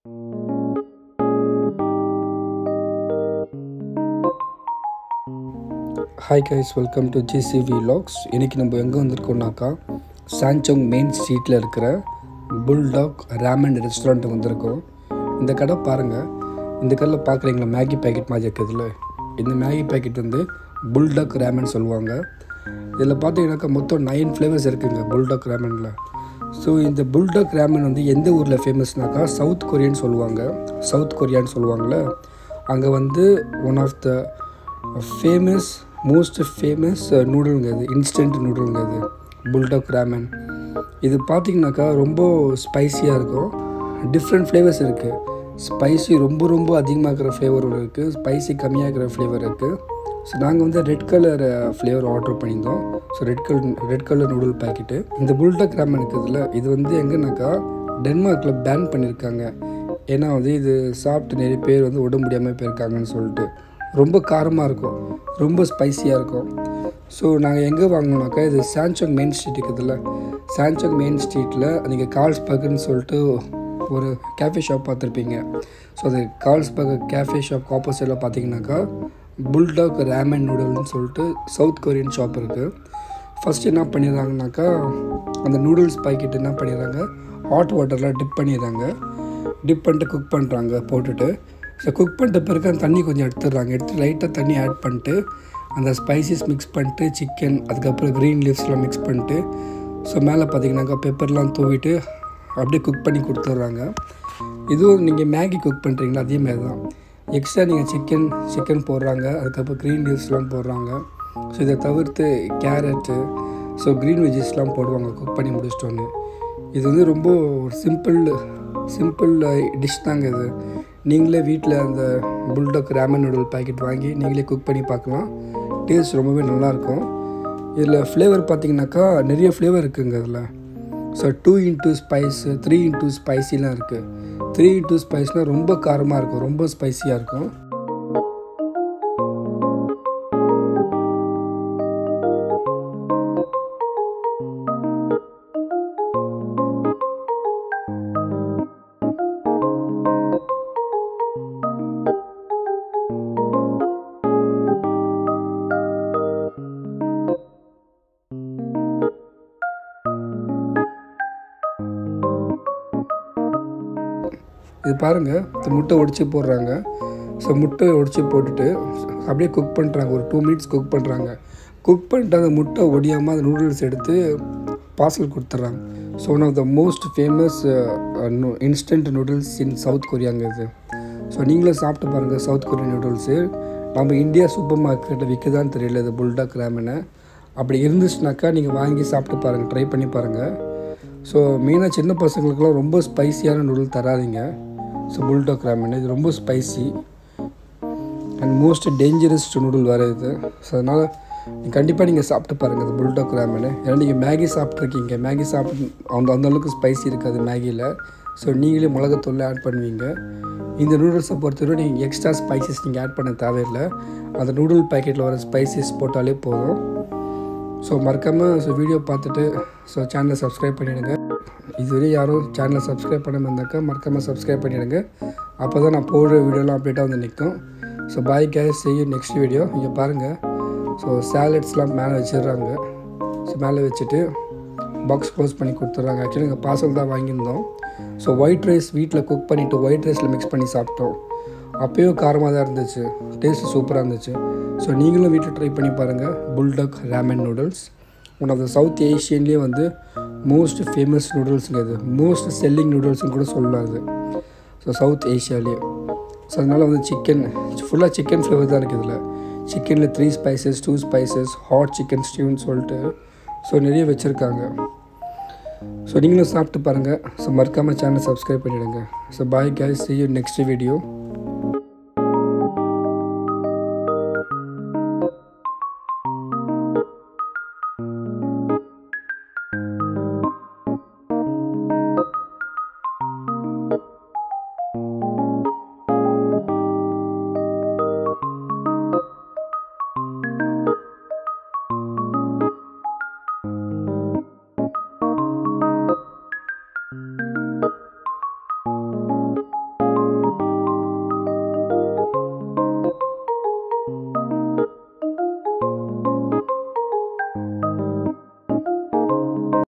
Hi guys, welcome to GCV Vlogs. இன்றைக்கி நம்ம எங்கே வந்திருக்கோம்னாக்கா சாஞ்சோங் மெயின் ஸ்ட்ரீட்டில் இருக்கிற புல்டாக் ராமன் ரெஸ்டாரண்ட்டுக்கு வந்திருக்கோம். இந்த கடை பாருங்கள். இந்த கடையில் பார்க்குறீங்களா மேகி பேக்கெட் மாதிரி இருக்குதுல்ல, இந்த மேகி பேக்கெட் வந்து புல்டாக் ராமன் சொல்லுவாங்க. இதில் பார்த்தீங்கன்னாக்கா மொத்தம் 9 ஃப்ளேவர்ஸ் இருக்குதுங்க புல்டாக் ராமனில். ஸோ இந்த புல்டாக் ராமன் வந்து எந்த ஊரில் ஃபேமஸ்னாக்கா சவுத் கொரியான்னு சொல்லுவாங்கள்ல, அங்கே வந்து one of the most famous நூடுலுங்க இது, இன்ஸ்டன்ட் நூடுலுங்க இது புல்டாக் ராமன். இது பார்த்திங்கனாக்கா ரொம்ப ஸ்பைஸியாக இருக்கும். டிஃப்ரெண்ட் ஃப்ளேவர்ஸ் இருக்குது. ஸ்பைசி ரொம்ப அதிகமாக இருக்கிற ஃப்ளேவர் இருக்குது, ஸ்பைசி கம்மியாக இருக்கிற ஃப்ளேவர் இருக்குது. ஸோ நாங்கள் வந்து ரெட் கலர் ஃப்ளேவர் ஆர்டர் பண்ணியிருந்தோம். So red colour noodle packet. இந்த புல்டாக் ராமன் இருக்குதுல்ல, இது வந்து எங்கன்னாக்கா டென்மார்க்கில் பேன் பண்ணியிருக்காங்க. ஏன்னா வந்து இது சாப்பிட்டு நிறைய பேர் வந்து உடம்பு முடியாமல் போயிருக்காங்கன்னு சொல்லிட்டு. ரொம்ப காரமாக இருக்கும், ரொம்ப ஸ்பைஸியாக இருக்கும். ஸோ நாங்கள் எங்கே வாங்கினோம்னாக்கா இது சாஞ்சோங் மெயின் ஸ்ட்ரீட் இருக்குதுல்ல, சாஞ்சோங் மெயின் ஸ்ட்ரீட்டில் நீங்கள் கார்ல்ஸ்பர்க்னு சொல்லிட்டு ஒரு கேஃபே ஷாப் பார்த்துருப்பீங்க. ஸோ அது கார்ல்ஸ்பர்க் கேஃபே ஷாப் ஆப்போசிட்டில் பார்த்தீங்கன்னாக்கா புல்டாக் ராமன் நூடுல்னு சொல்லிட்டு சவுத் கொரியன் ஷாப் இருக்குது. ஃபஸ்ட்டு என்ன பண்ணிடுறாங்கனாக்கா அந்த நூடுல்ஸ் பாக்கெட் என்ன பண்ணிடுறாங்க, ஹாட் வாட்டரில் டிப் பண்ணிட்டு குக் பண்ணுறாங்க போட்டுட்டு. ஸோ குக் பண்ணிட்ட பிறகு அந்த தண்ணி கொஞ்சம் எடுத்து லைட்டாக தண்ணி ஆட் பண்ணிட்டு அந்த ஸ்பைசஸ் மிக்ஸ் பண்ணிட்டு சிக்கன், அதுக்கப்புறம் க்ரீன் லீவ்ஸ்லாம் மிக்ஸ் பண்ணிட்டு, ஸோ மேலே பார்த்தீங்கன்னாக்கா பெப்பர்லாம் தூவிட்டு அப்படியே குக் பண்ணி கொடுத்துட்றாங்க. இதுவும் நீங்கள் மேகி குக் பண்ணுறீங்களா அதேமாதிரி தான். எக்ஸ்ட்ரா நீங்கள் சிக்கன் போடுறாங்க, அதுக்கப்புறம் க்ரீன் லீவ்ஸ்லாம் போடுறாங்க. ஸோ இதை தவிர்த்து கேரட்டு, ஸோ க்ரீன் வெஜிஸ்லாம் போடுவாங்க குக் பண்ணி முடிச்சிட்டோன்னு. இது வந்து ரொம்ப சிம்பிள் டிஷ் தாங்க இது. நீங்களே வீட்டில் அந்த புல்டாக் ராமன் நூடுல் பேக்கெட் வாங்கி நீங்களே குக் பண்ணி பார்க்கலாம். டேஸ்ட் ரொம்பவே நல்லாயிருக்கும். இதில் ஃப்ளேவர் பார்த்திங்கனாக்கா நிறைய ஃப்ளேவர் இருக்குதுங்க இதில். ஸோ 2 ஸ்பைஸ், 3 ஸ்பைசிலாம் இருக்குது. 3 ஸ்பைஸ்னால் ரொம்ப காரமாக இருக்கும், ரொம்ப ஸ்பைஸியாக இருக்கும். இது பாருங்கள், இந்த முட்டை உடைச்சி போடுறாங்க. ஸோ முட்டை உடைச்சி போட்டுட்டு அப்படியே குக் பண்ணுறாங்க. ஒரு 2 மினிட்ஸ் குக் பண்ணுறாங்க. குக் பண்ணிட்டு அந்த முட்டை ஒடியாமல் அந்த நூடுல்ஸ் எடுத்து பார்சல் கொடுத்துட்றாங்க. So one of the most famous instant noodles in south கொரியாங்க இது. ஸோ நீங்களும் சாப்பிட்டு பாருங்கள் சவுத் கொரியன் நூடுல்ஸு. நம்ம இந்தியா சூப்பர் மார்க்கெட்டில் விற்குதான்னு தெரியல இது புல்டாக் ராமனை. அப்படி இருந்துச்சுனாக்கா நீங்கள் வாங்கி சாப்பிட்டு பாருங்கள், ட்ரை பண்ணி பாருங்கள். ஸோ மெயினாக சின்ன பசங்களுக்குலாம் ரொம்ப ஸ்பைஸியான நூடுல் தராதிங்க. ஸோ புல்டாக் ராமன் இது ரொம்ப spicy and most dangerous noodle வேறு இது. ஸோ அதனால் கண்டிப்பாக நீங்கள் சாப்பிட்டு பாருங்கள் அது புல்டாக் ராமன். ஏன்னா நீங்கள் மேகி சாப்பிட்ருக்கீங்க, மேகி சாப்பிட்டு அந்தளவுக்கு ஸ்பைசி இருக்காது மேகியில். ஸோ நீங்களே மிளகாத்தூள் ஆட் பண்ணுவீங்க. இந்த நூடுல்ஸை பொறுத்தவரை நீங்கள் எக்ஸ்ட்ரா ஸ்பைசஸ் நீங்கள் ஆட் பண்ண தேவையில்லை. அந்த நூடுல் பேக்கெட்டில் வர ஸ்பைசஸ் போட்டாலே போதும். ஸோ மறக்காமல் வீடியோ பார்த்துட்டு சேனலை சப்ஸ்கிரைப் பண்ணிவிடுங்க. இதுவரை யாரும் சேனலை சப்ஸ்கிரைப் பண்ணாமல் இருந்தாக்கா மறக்காமல் சப்ஸ்கிரைப் பண்ணிவிடுங்க. அப்போ தான் நான் போடுற வீடியோலாம் அப்டேட்டாக வந்து நிற்கும். So bye case, see you next video. இங்கே பாருங்கள், ஸோ சாலட்ஸ்லாம் மேலே வச்சிடுறாங்க. ஸோ மேலே வச்சுட்டு பாக்ஸ் க்ளோஸ் பண்ணி கொடுத்துட்றாங்க. ஆக்சுவலி இங்கே பார்சல் தான் வாங்கியிருந்தோம். ஸோ ஒயிட் ரைஸ் வீட்டில் குக் பண்ணிவிட்டு ஒயிட் ரைஸில் மிக்ஸ் பண்ணி சாப்பிட்டோம். அப்போயும் காரமாக தான் இருந்துச்சு, டேஸ்ட்டு சூப்பராக இருந்துச்சு. ஸோ நீங்களும் வீட்டில் ட்ரை பண்ணி பாருங்கள் Buldak ramen noodles. One of the south ஏஷியன்லேயே வந்து மோஸ்ட் ஃபேமஸ் நூடுல்ஸுங்க இது, மோஸ்ட் செல்லிங் நூடுல்ஸ்னு கூட சொல்லலாம் இது. So south ஏஷியாலேயே. ஸோ அதனால் வந்து ஃபுல்லாக சிக்கன் ஃப்ளேவர் தான் இருக்குது இதில். சிக்கனில் 3 ஸ்பைசஸ், 2 ஸ்பைசஸ், ஹாட் சிக்கன் ஸ்டியூன்னு சொல்லிட்டு ஸோ நிறைய வச்சுருக்காங்க. ஸோ நீங்களும் சாப்பிட்டு பாருங்கள். ஸோ மறக்காமல் சேனல் சப்ஸ்கிரைப் பண்ணிவிடுங்க. So bye guys, see you next video.